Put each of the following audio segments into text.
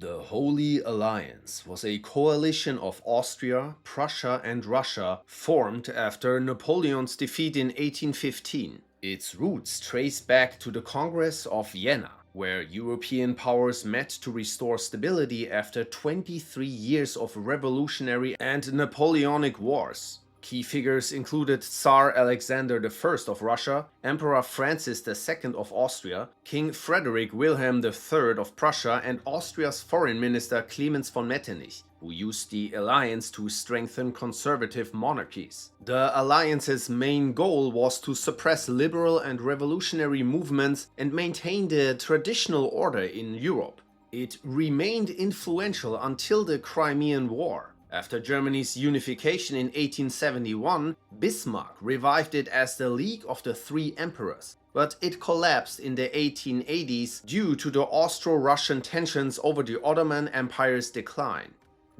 The Holy Alliance was a coalition of Austria, Prussia and Russia formed after Napoleon's defeat in 1815. Its roots trace back to the Congress of Vienna, where European powers met to restore stability after 23 years of revolutionary and Napoleonic wars. Key figures included Tsar Alexander I of Russia, Emperor Francis II of Austria, King Frederick Wilhelm III of Prussia, and Austria's Foreign Minister Clemens von Metternich, who used the alliance to strengthen conservative monarchies. The alliance's main goal was to suppress liberal and revolutionary movements and maintain the traditional order in Europe. It remained influential until the Crimean War. After Germany's unification in 1871, Bismarck revived it as the League of the Three Emperors, but it collapsed in the 1880s due to the Austro-Russian tensions over the Ottoman Empire's decline.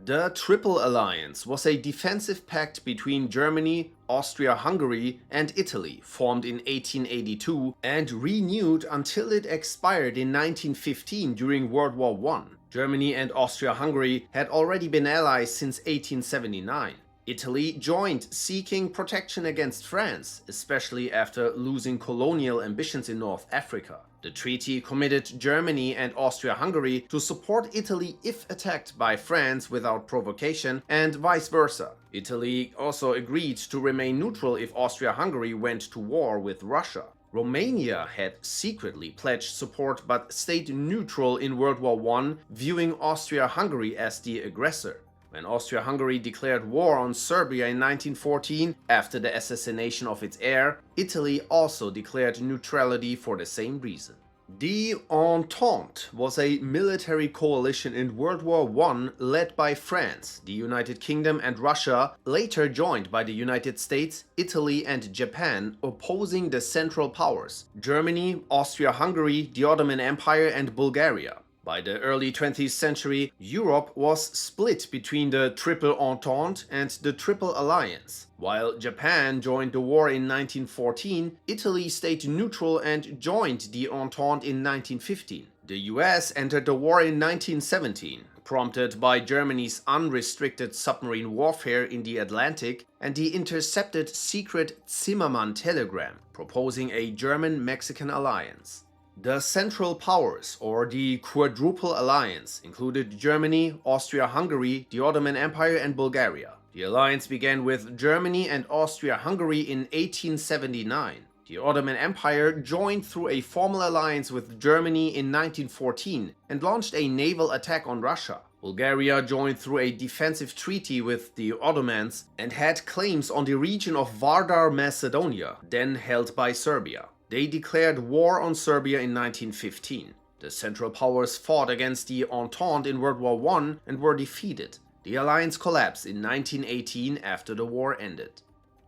The Triple Alliance was a defensive pact between Germany, Austria-Hungary, and Italy, formed in 1882 and renewed until it expired in 1915 during World War I. Germany and Austria-Hungary had already been allies since 1879. Italy joined, seeking protection against France, especially after losing colonial ambitions in North Africa. The treaty committed Germany and Austria-Hungary to support Italy if attacked by France without provocation, and vice versa. Italy also agreed to remain neutral if Austria-Hungary went to war with Russia. Romania had secretly pledged support but stayed neutral in World War I, viewing Austria-Hungary as the aggressor. When Austria-Hungary declared war on Serbia in 1914, after the assassination of its heir, Italy also declared neutrality for the same reason. The Entente was a military coalition in World War I led by France, the United Kingdom and Russia, later joined by the United States, Italy and Japan, opposing the Central Powers: Germany, Austria-Hungary, the Ottoman Empire and Bulgaria. By the early 20th century, Europe was split between the Triple Entente and the Triple Alliance. While Japan joined the war in 1914, Italy stayed neutral and joined the Entente in 1915. The US entered the war in 1917, prompted by Germany's unrestricted submarine warfare in the Atlantic and the intercepted secret Zimmermann telegram proposing a German-Mexican alliance. The Central Powers, or the Quadruple Alliance, included Germany, Austria-Hungary, the Ottoman Empire and Bulgaria. The alliance began with Germany and Austria-Hungary in 1879. The Ottoman Empire joined through a formal alliance with Germany in 1914 and launched a naval attack on Russia. Bulgaria joined through a defensive treaty with the Ottomans and had claims on the region of Vardar, Macedonia, then held by Serbia. They declared war on Serbia in 1915. The Central Powers fought against the Entente in World War I and were defeated. The alliance collapsed in 1918 after the war ended.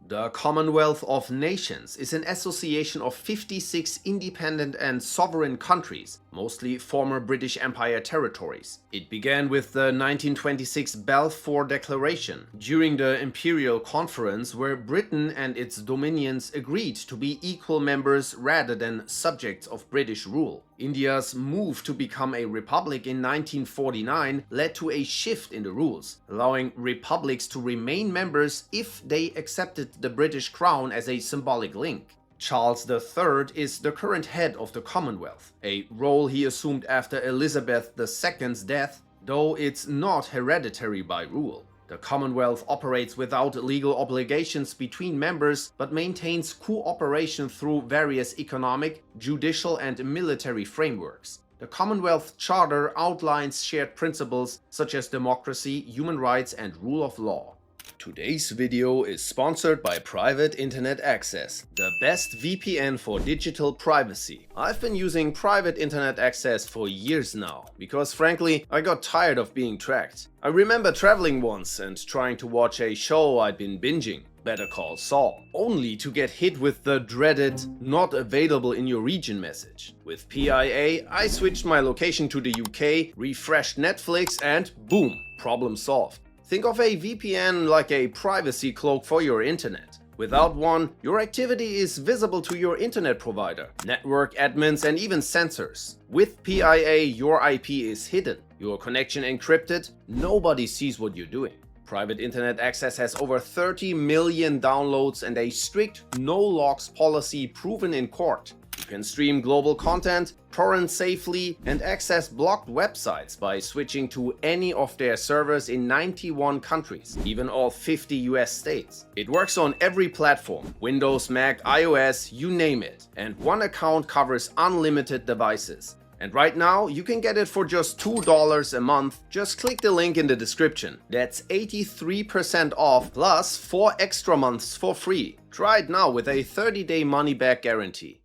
The Commonwealth of Nations is an association of 56 independent and sovereign countries, mostly former British Empire territories. It began with the 1926 Balfour Declaration, during the Imperial Conference, where Britain and its dominions agreed to be equal members rather than subjects of British rule. India's move to become a republic in 1949 led to a shift in the rules, allowing republics to remain members if they accepted the British crown as a symbolic link. Charles III is the current head of the Commonwealth, a role he assumed after Elizabeth II's death, though it's not hereditary by rule. The Commonwealth operates without legal obligations between members, but maintains cooperation through various economic, judicial and military frameworks. The Commonwealth Charter outlines shared principles such as democracy, human rights and rule of law. Today's video is sponsored by Private Internet Access, the best VPN for digital privacy. I've been using Private Internet Access for years now, because frankly, I got tired of being tracked. I remember traveling once and trying to watch a show I'd been binging, Better Call Saul, only to get hit with the dreaded "not available in your region" message. With PIA, I switched my location to the UK, refreshed Netflix and boom, problem solved. Think of a VPN like a privacy cloak for your internet. Without one, your activity is visible to your internet provider, network admins and even sensors. With PIA, your IP is hidden. Your connection encrypted, nobody sees what you're doing. Private internet access has over 30 million downloads and a strict no-logs policy proven in court. You can stream global content, torrent safely, and access blocked websites by switching to any of their servers in 91 countries, even all 50 US states. It works on every platform, Windows, Mac, iOS, you name it, and one account covers unlimited devices. And right now, you can get it for just $2 a month. Just click the link in the description. That's 83% off plus 4 extra months for free. Try it now with a 30-day money-back guarantee.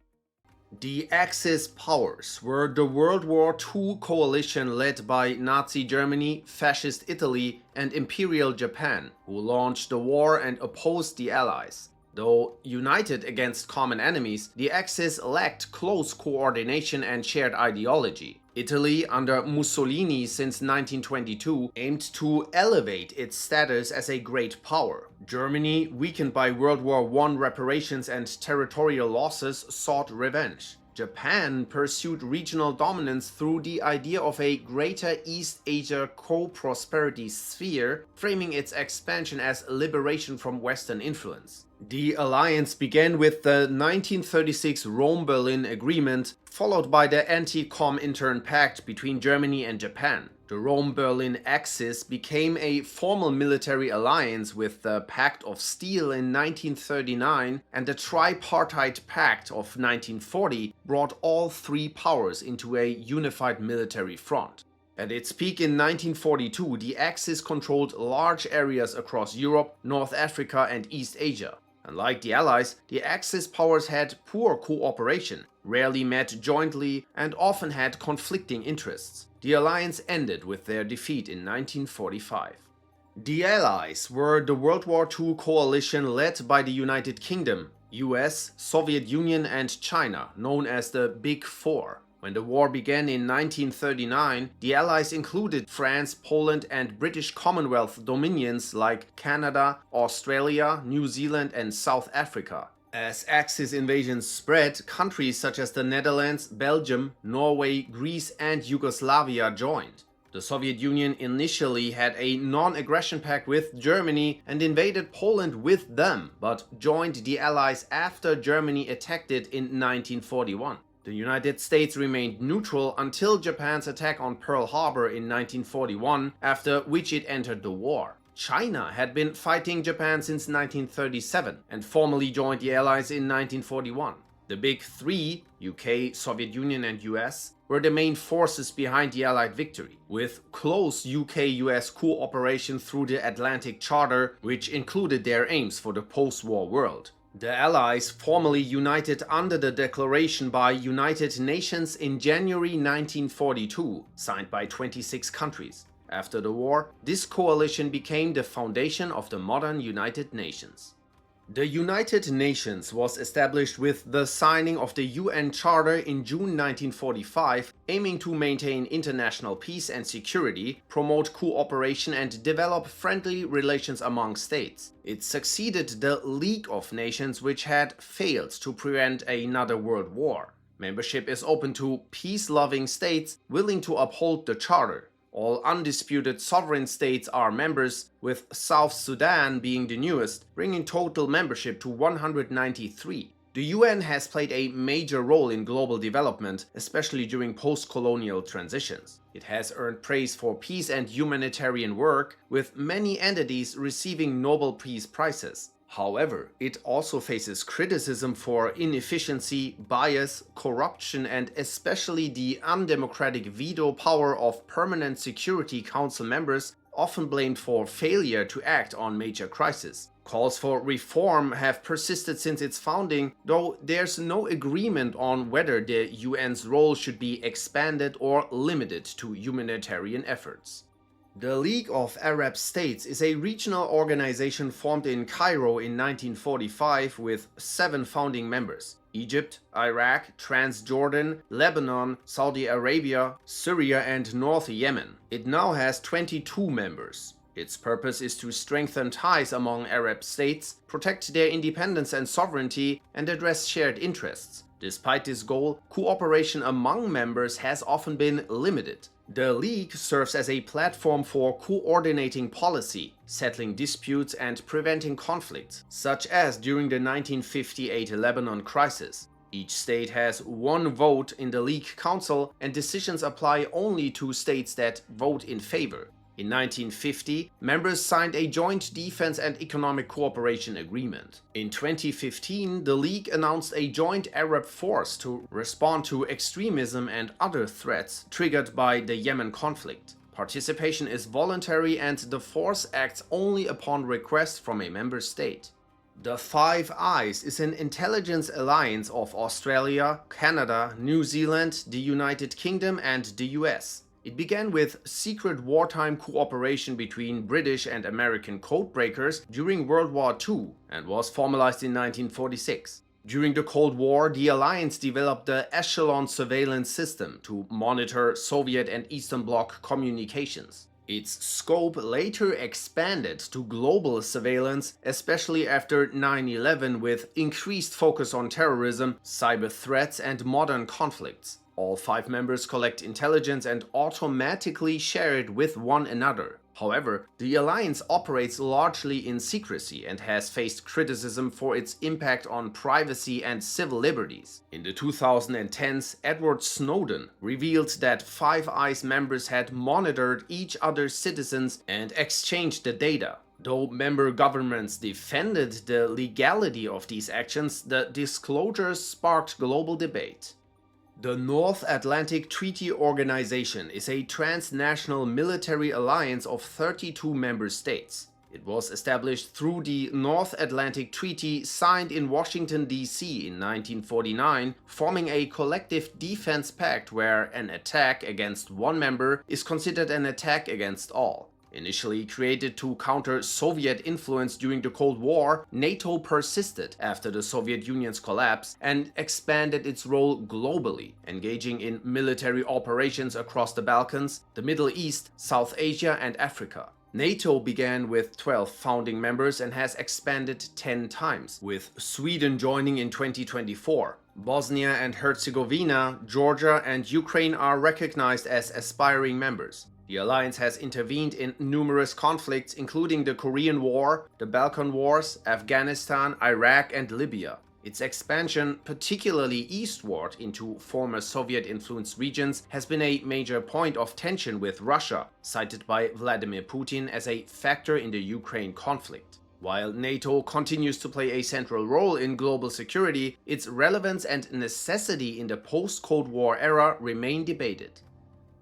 The Axis powers were the World War II coalition led by Nazi Germany, Fascist Italy, and Imperial Japan, who launched the war and opposed the Allies. Though united against common enemies, the Axis lacked close coordination and shared ideology. Italy, under Mussolini since 1922, aimed to elevate its status as a great power. Germany, weakened by World War I reparations and territorial losses, sought revenge. Japan pursued regional dominance through the idea of a Greater East Asia co-prosperity sphere, framing its expansion as liberation from Western influence. The alliance began with the 1936 Rome-Berlin Agreement, followed by the Anti-Comintern Pact between Germany and Japan. The Rome-Berlin Axis became a formal military alliance with the Pact of Steel in 1939, and the Tripartite Pact of 1940 brought all three powers into a unified military front. At its peak in 1942, the Axis controlled large areas across Europe, North Africa, and East Asia. Unlike the Allies, the Axis powers had poor cooperation, rarely met jointly, and often had conflicting interests. The alliance ended with their defeat in 1945. The Allies were the World War II coalition led by the United Kingdom, US, Soviet Union, and China, known as the Big Four. When the war began in 1939, the Allies included France, Poland, and British Commonwealth dominions like Canada, Australia, New Zealand, and South Africa. As Axis invasions spread, countries such as the Netherlands, Belgium, Norway, Greece, and Yugoslavia joined. The Soviet Union initially had a non-aggression pact with Germany and invaded Poland with them, but joined the Allies after Germany attacked it in 1941. The United States remained neutral until Japan's attack on Pearl Harbor in 1941, after which it entered the war. China had been fighting Japan since 1937 and formally joined the Allies in 1941. The Big Three, UK, Soviet Union, and US, were the main forces behind the Allied victory, with close UK-US cooperation through the Atlantic Charter, which included their aims for the post-war world. The Allies formally united under the declaration by United Nations in January 1942, signed by 26 countries. After the war, this coalition became the foundation of the modern United Nations. The United Nations was established with the signing of the UN Charter in June 1945, aiming to maintain international peace and security, promote cooperation, and develop friendly relations among states. It succeeded the League of Nations, which had failed to prevent another world war. Membership is open to peace-loving states willing to uphold the Charter. All undisputed sovereign states are members, with South Sudan being the newest, bringing total membership to 193. The UN has played a major role in global development, especially during post-colonial transitions. It has earned praise for peace and humanitarian work, with many entities receiving Nobel Peace Prizes. However, it also faces criticism for inefficiency, bias, corruption, and especially the undemocratic veto power of permanent Security Council members, often blamed for failure to act on major crises. Calls for reform have persisted since its founding, though there's no agreement on whether the UN's role should be expanded or limited to humanitarian efforts. The League of Arab States is a regional organization formed in Cairo in 1945 with 7 founding members: Egypt, Iraq, Transjordan, Lebanon, Saudi Arabia, Syria, and North Yemen. It now has 22 members. Its purpose is to strengthen ties among Arab states, protect their independence and sovereignty, and address shared interests. Despite this goal, cooperation among members has often been limited. The League serves as a platform for coordinating policy, settling disputes and preventing conflicts, such as during the 1958 Lebanon crisis. Each state has one vote in the League Council, and decisions apply only to states that vote in favor. In 1950, members signed a joint defense and economic cooperation agreement. In 2015, the League announced a joint Arab force to respond to extremism and other threats triggered by the Yemen conflict. Participation is voluntary and the force acts only upon request from a member state. The Five Eyes is an intelligence alliance of Australia, Canada, New Zealand, the United Kingdom and the US. It began with secret wartime cooperation between British and American codebreakers during World War II and was formalized in 1946. During the Cold War, the alliance developed the Echelon surveillance system to monitor Soviet and Eastern Bloc communications. Its scope later expanded to global surveillance, especially after 9/11, with increased focus on terrorism, cyber threats and modern conflicts. All 5 members collect intelligence and automatically share it with one another. However, the alliance operates largely in secrecy and has faced criticism for its impact on privacy and civil liberties. In the 2010s, Edward Snowden revealed that Five Eyes members had monitored each other's citizens and exchanged the data. Though member governments defended the legality of these actions, the disclosures sparked global debate. The North Atlantic Treaty Organization is a transnational military alliance of 32 member states. It was established through the North Atlantic Treaty signed in Washington, D.C. in 1949, forming a collective defense pact where an attack against one member is considered an attack against all. Initially created to counter Soviet influence during the Cold War, NATO persisted after the Soviet Union's collapse and expanded its role globally, engaging in military operations across the Balkans, the Middle East, South Asia and Africa. NATO began with 12 founding members and has expanded 10 times, with Sweden joining in 2024. Bosnia and Herzegovina, Georgia and Ukraine are recognized as aspiring members. The alliance has intervened in numerous conflicts including the Korean War, the Balkan Wars, Afghanistan, Iraq and Libya. Its expansion, particularly eastward into former Soviet-influenced regions, has been a major point of tension with Russia, cited by Vladimir Putin as a factor in the Ukraine conflict. While NATO continues to play a central role in global security, its relevance and necessity in the post-Cold War era remain debated.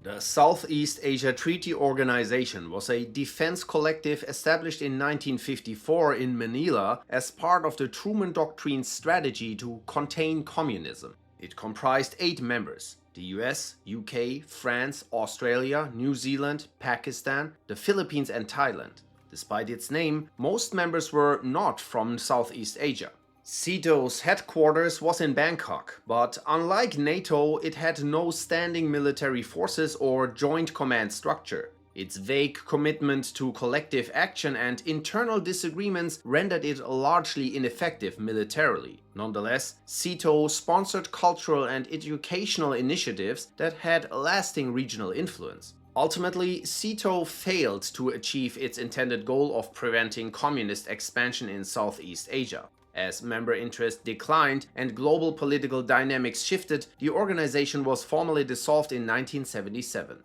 The Southeast Asia Treaty Organization was a defense collective established in 1954 in Manila as part of the Truman Doctrine's strategy to contain communism. It comprised 8 members: the US, UK, France, Australia, New Zealand, Pakistan, the Philippines and Thailand. Despite its name, most members were not from Southeast Asia. SEATO's headquarters was in Bangkok, but unlike NATO, it had no standing military forces or joint command structure. Its vague commitment to collective action and internal disagreements rendered it largely ineffective militarily. Nonetheless, SEATO sponsored cultural and educational initiatives that had lasting regional influence. Ultimately, SEATO failed to achieve its intended goal of preventing communist expansion in Southeast Asia. As member interest declined and global political dynamics shifted, the organization was formally dissolved in 1977.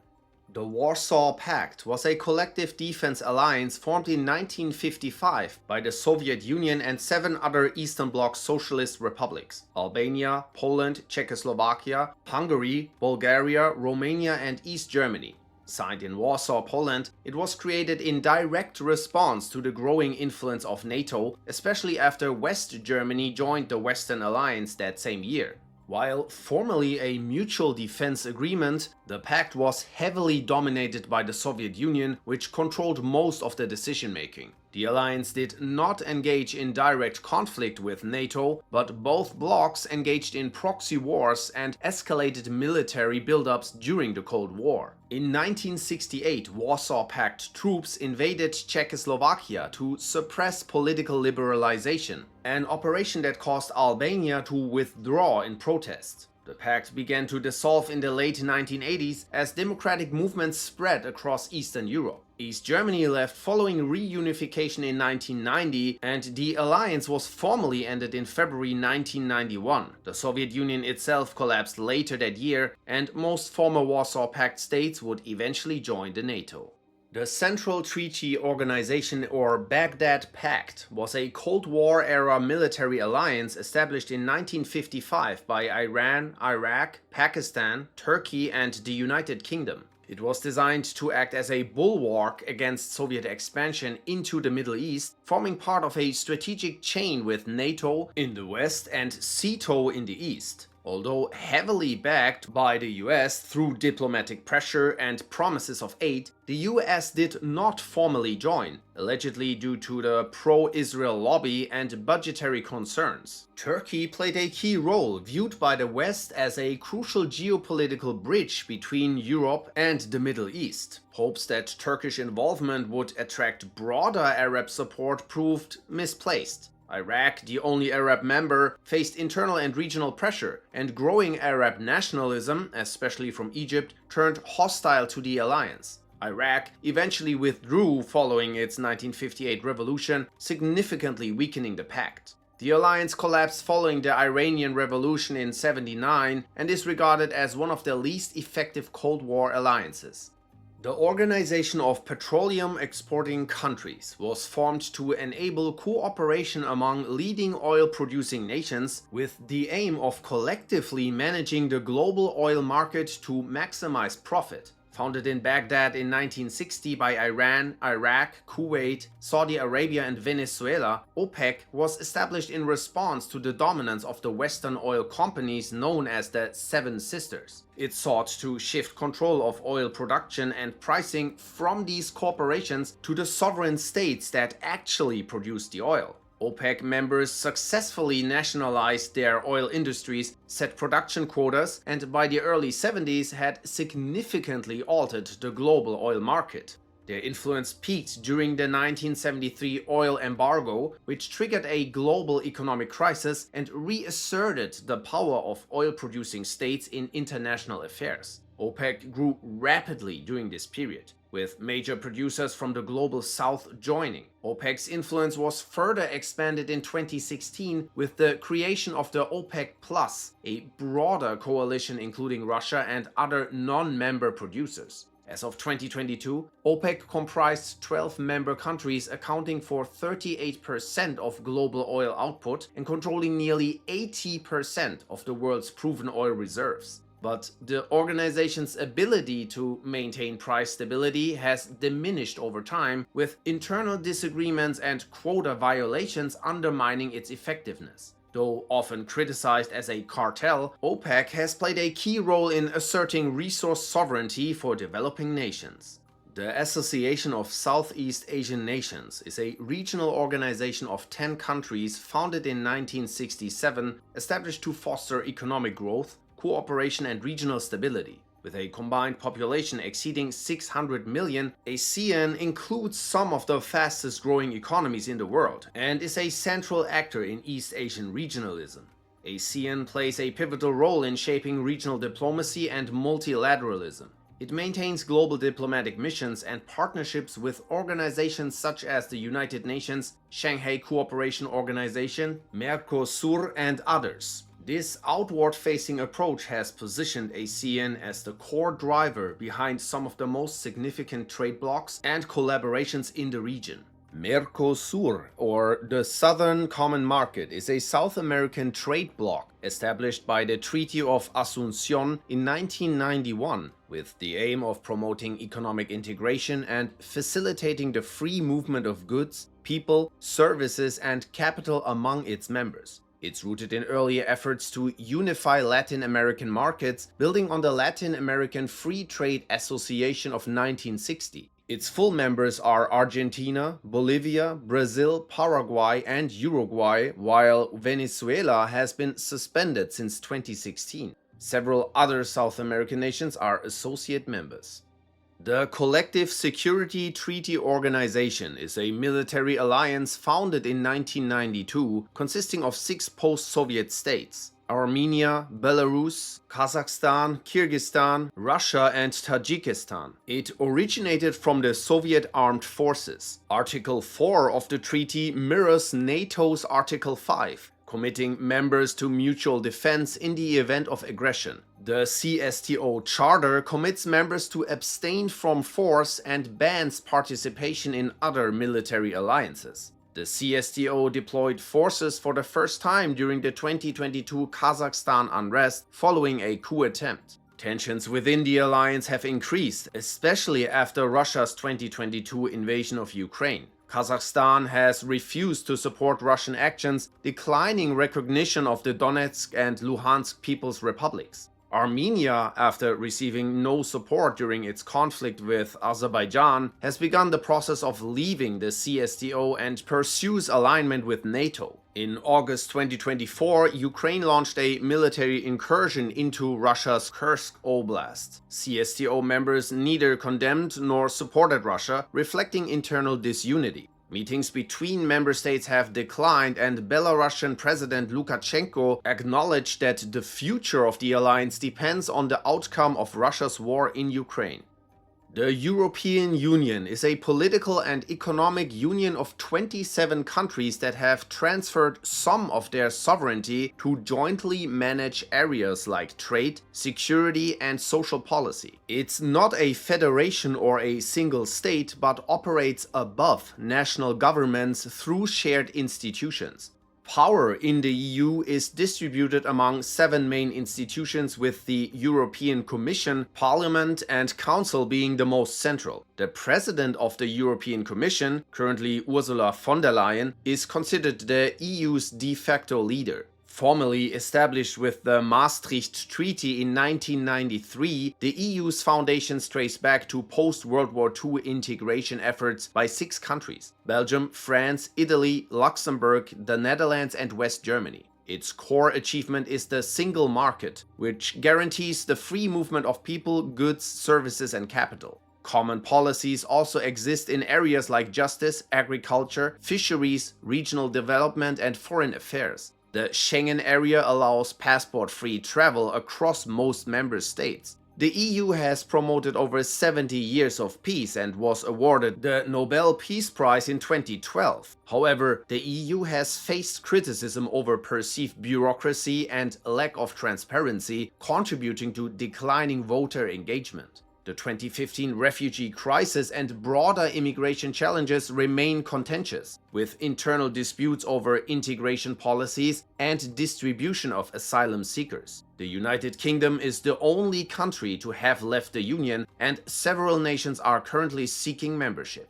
The Warsaw Pact was a collective defense alliance formed in 1955 by the Soviet Union and 7 other Eastern Bloc socialist republics: Albania, Poland, Czechoslovakia, Hungary, Bulgaria, Romania and East Germany. Signed in Warsaw, Poland, it was created in direct response to the growing influence of NATO, especially after West Germany joined the Western Alliance that same year. While formally a mutual defense agreement, the pact was heavily dominated by the Soviet Union, which controlled most of the decision-making. The alliance did not engage in direct conflict with NATO, but both blocs engaged in proxy wars and escalated military buildups during the Cold War. In 1968, Warsaw Pact troops invaded Czechoslovakia to suppress political liberalization, an operation that caused Albania to withdraw in protest. The pact began to dissolve in the late 1980s as democratic movements spread across Eastern Europe. East Germany left following reunification in 1990, and the alliance was formally ended in February 1991. The Soviet Union itself collapsed later that year, and most former Warsaw Pact states would eventually join the NATO. The Central Treaty Organization, or Baghdad Pact, was a Cold War-era military alliance established in 1955 by Iran, Iraq, Pakistan, Turkey, and the United Kingdom. It was designed to act as a bulwark against Soviet expansion into the Middle East, forming part of a strategic chain with NATO in the west and SEATO in the east. Although heavily backed by the US through diplomatic pressure and promises of aid, the US did not formally join, allegedly due to the pro-Israel lobby and budgetary concerns. Turkey played a key role, viewed by the West as a crucial geopolitical bridge between Europe and the Middle East. Hopes that Turkish involvement would attract broader Arab support proved misplaced. Iraq, the only Arab member, faced internal and regional pressure, and growing Arab nationalism, especially from Egypt, turned hostile to the alliance. Iraq eventually withdrew following its 1958 revolution, significantly weakening the pact. The alliance collapsed following the Iranian Revolution in '79 and is regarded as one of the least effective Cold War alliances. The Organization of Petroleum Exporting Countries was formed to enable cooperation among leading oil-producing nations with the aim of collectively managing the global oil market to maximize profit. Founded in Baghdad in 1960 by Iran, Iraq, Kuwait, Saudi Arabia and Venezuela, OPEC was established in response to the dominance of the Western oil companies known as the Seven Sisters. It sought to shift control of oil production and pricing from these corporations to the sovereign states that actually produce the oil. OPEC members successfully nationalized their oil industries, set production quotas, and by the early 70s had significantly altered the global oil market. Their influence peaked during the 1973 oil embargo, which triggered a global economic crisis and reasserted the power of oil-producing states in international affairs. OPEC grew rapidly during this period, with major producers from the global south joining. OPEC's influence was further expanded in 2016 with the creation of the OPEC Plus, a broader coalition including Russia and other non-member producers. As of 2022, OPEC comprised 12 member countries accounting for 38% of global oil output and controlling nearly 80% of the world's proven oil reserves. But the organization's ability to maintain price stability has diminished over time, with internal disagreements and quota violations undermining its effectiveness. Though often criticized as a cartel, OPEC has played a key role in asserting resource sovereignty for developing nations. The Association of Southeast Asian Nations is a regional organization of 10 countries founded in 1967, established to foster economic growth, cooperation and regional stability. With a combined population exceeding 600 million, ASEAN includes some of the fastest growing economies in the world and is a central actor in East Asian regionalism. ASEAN plays a pivotal role in shaping regional diplomacy and multilateralism. It maintains global diplomatic missions and partnerships with organizations such as the United Nations, Shanghai Cooperation Organization, Mercosur, and others. This outward-facing approach has positioned ASEAN as the core driver behind some of the most significant trade blocs and collaborations in the region. Mercosur, or the Southern Common Market, is a South American trade bloc established by the Treaty of Asunción in 1991 with the aim of promoting economic integration and facilitating the free movement of goods, people, services, and capital among its members. It's rooted in earlier efforts to unify Latin American markets, building on the Latin American Free Trade Association of 1960. Its full members are Argentina, Bolivia, Brazil, Paraguay, and Uruguay, while Venezuela has been suspended since 2016. Several other South American nations are associate members. The Collective Security Treaty Organization is a military alliance founded in 1992 consisting of 6 post-Soviet states: Armenia, Belarus, Kazakhstan, Kyrgyzstan, Russia, and Tajikistan. It originated from the Soviet Armed Forces. Article 4 of the treaty mirrors NATO's Article 5, committing members to mutual defense in the event of aggression. The CSTO Charter commits members to abstain from force and bans participation in other military alliances. The CSTO deployed forces for the first time during the 2022 Kazakhstan unrest following a coup attempt. Tensions within the alliance have increased, especially after Russia's 2022 invasion of Ukraine. Kazakhstan has refused to support Russian actions, declining recognition of the Donetsk and Luhansk People's Republics. Armenia, after receiving no support during its conflict with Azerbaijan, has begun the process of leaving the CSTO and pursues alignment with NATO. In August 2024, Ukraine launched a military incursion into Russia's Kursk Oblast. CSTO members neither condemned nor supported Russia, reflecting internal disunity. Meetings between member states have declined, and Belarusian President Lukashenko acknowledged that the future of the alliance depends on the outcome of Russia's war in Ukraine. The European Union is a political and economic union of 27 countries that have transferred some of their sovereignty to jointly manage areas like trade, security, and social policy. It's not a federation or a single state, but operates above national governments through shared institutions. Power in the EU is distributed among 7 main institutions, with the European Commission, Parliament, and Council being the most central. The President of the European Commission, currently Ursula von der Leyen, is considered the EU's de facto leader. Formally established with the Maastricht Treaty in 1993, the EU's foundations trace back to post-World War II integration efforts by 6 countries: Belgium, France, Italy, Luxembourg, the Netherlands, and West Germany. Its core achievement is the single market, which guarantees the free movement of people, goods, services, and capital. Common policies also exist in areas like justice, agriculture, fisheries, regional development, and foreign affairs. The Schengen area allows passport-free travel across most member states. The EU has promoted over 70 years of peace and was awarded the Nobel Peace Prize in 2012. However, the EU has faced criticism over perceived bureaucracy and lack of transparency, contributing to declining voter engagement. The 2015 refugee crisis and broader immigration challenges remain contentious, with internal disputes over integration policies and distribution of asylum seekers. The United Kingdom is the only country to have left the Union, and several nations are currently seeking membership.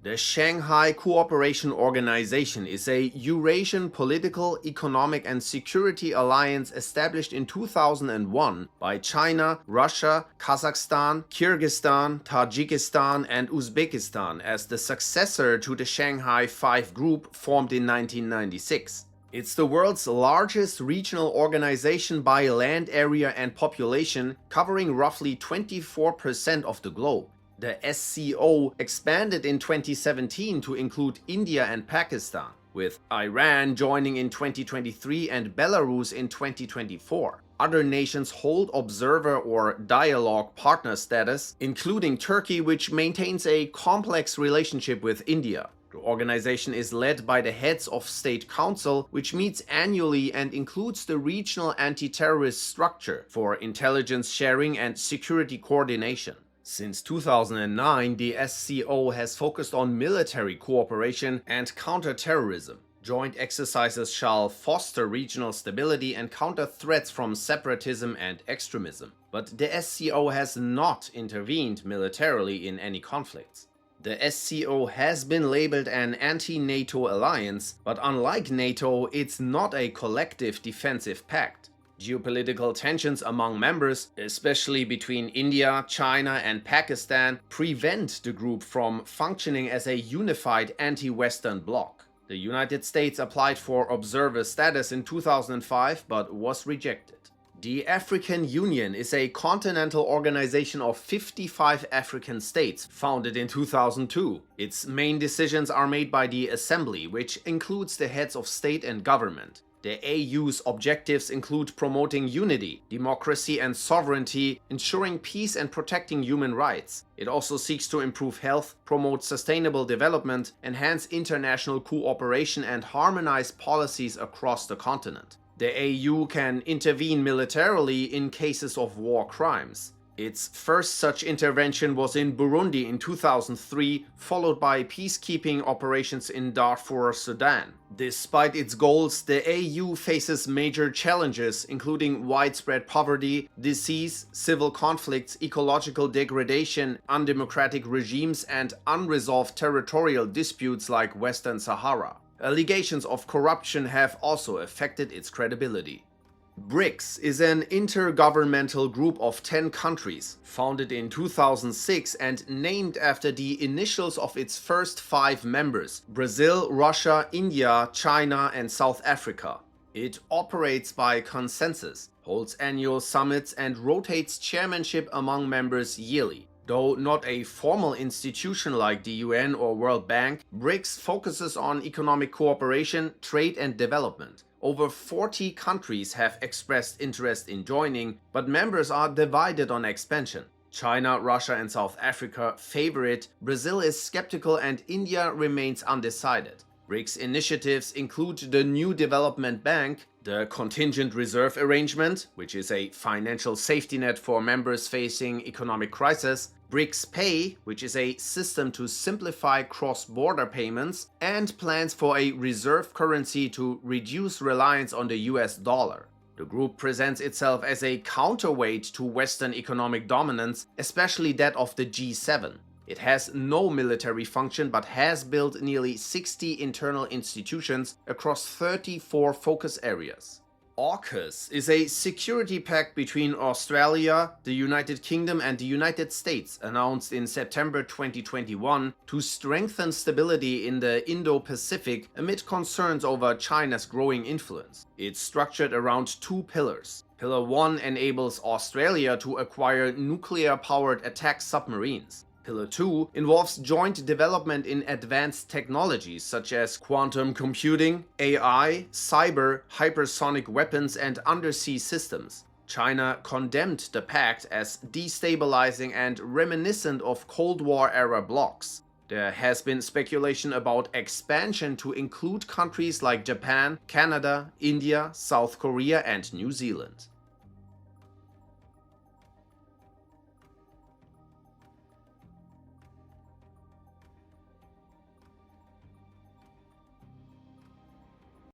The Shanghai Cooperation Organization is a Eurasian political, economic, and security alliance established in 2001 by China, Russia, Kazakhstan, Kyrgyzstan, Tajikistan, and Uzbekistan as the successor to the Shanghai Five Group formed in 1996. It's the world's largest regional organization by land area and population, covering roughly 24% of the globe. The SCO expanded in 2017 to include India and Pakistan, with Iran joining in 2023 and Belarus in 2024. Other nations hold observer or dialogue partner status, including Turkey, which maintains a complex relationship with India. The organization is led by the Heads of State Council, which meets annually and includes the regional anti-terrorist structure for intelligence sharing and security coordination. Since 2009, the SCO has focused on military cooperation and counter-terrorism. Joint exercises shall foster regional stability and counter threats from separatism and extremism. But the SCO has not intervened militarily in any conflicts. The SCO has been labeled an anti-NATO alliance, but unlike NATO, it's not a collective defensive pact. Geopolitical tensions among members, especially between India, China, and Pakistan, prevent the group from functioning as a unified anti-Western bloc. The United States applied for observer status in 2005 but was rejected. The African Union is a continental organization of 55 African states, founded in 2002. Its main decisions are made by the Assembly, which includes the heads of state and government. The AU's objectives include promoting unity, democracy and sovereignty, ensuring peace and protecting human rights. It also seeks to improve health, promote sustainable development, enhance international cooperation and harmonize policies across the continent. The AU can intervene militarily in cases of war crimes. Its first such intervention was in Burundi in 2003, followed by peacekeeping operations in Darfur, Sudan. Despite its goals, the AU faces major challenges, including widespread poverty, disease, civil conflicts, ecological degradation, undemocratic regimes, and unresolved territorial disputes like Western Sahara. Allegations of corruption have also affected its credibility. BRICS is an intergovernmental group of 10 countries, founded in 2006 and named after the initials of its first 5 members: Brazil, Russia, India, China, and South Africa. It operates by consensus, holds annual summits, and rotates chairmanship among members yearly. Though not a formal institution like the UN or World Bank, BRICS focuses on economic cooperation, trade, and development. Over 40 countries have expressed interest in joining, but members are divided on expansion. China, Russia, and South Africa favor it, Brazil is skeptical, and India remains undecided. BRICS initiatives include the New Development Bank, the Contingent Reserve Arrangement, which is a financial safety net for members facing economic crisis, BRICS Pay, which is a system to simplify cross-border payments, and plans for a reserve currency to reduce reliance on the US dollar. The group presents itself as a counterweight to Western economic dominance, especially that of the G7. It has no military function but has built nearly 60 internal institutions across 34 focus areas. AUKUS is a security pact between Australia, the United Kingdom, and the United States, announced in September 2021 to strengthen stability in the Indo-Pacific amid concerns over China's growing influence. It's structured around 2 pillars. Pillar 1 enables Australia to acquire nuclear-powered attack submarines. Pillar 2 involves joint development in advanced technologies such as quantum computing, AI, cyber, hypersonic weapons, and undersea systems. China condemned the pact as destabilizing and reminiscent of Cold War-era blocs. There has been speculation about expansion to include countries like Japan, Canada, India, South Korea, and New Zealand.